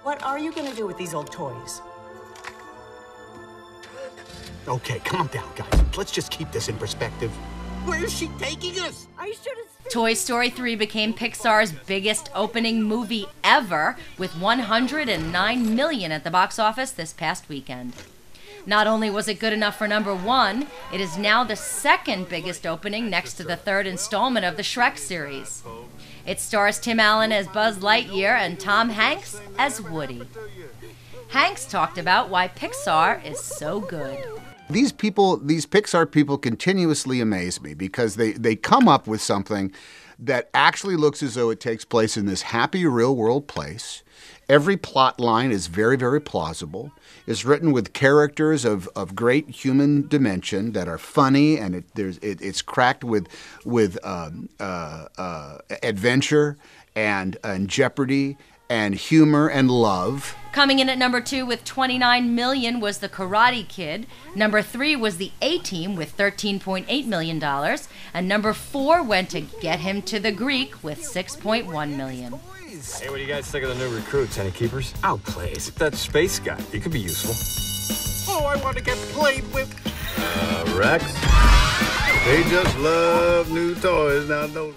What are you gonna do with these old toys? Okay, calm down, guys. Let's just keep this in perspective. Where's she taking us? I should have. Toy Story 3 became Pixar's biggest opening movie ever, with $109 million at the box office this past weekend. Not only was it good enough for number one, it is now the second biggest opening next to the third installment of the Shrek series. It stars Tim Allen as Buzz Lightyear and Tom Hanks as Woody. Hanks talked about why Pixar is so good. These Pixar people continuously amaze me because they come up with something that actually looks as though it takes place in this happy real-world place. Every plot line is very, very plausible. It's written with characters of great human dimension that are funny, and it's cracked with adventure and jeopardy and humor and love. Coming in at number 2 with $29 million was The Karate Kid. Number 3 was The A-Team with $13.8 million. And number 4 went to Get Him to the Greek with $6.1 million. Hey, what do you guys think of the new recruits? Any keepers? Oh, please. That space guy, he could be useful. Oh, I want to get played with. Rex, they just love new toys now, don't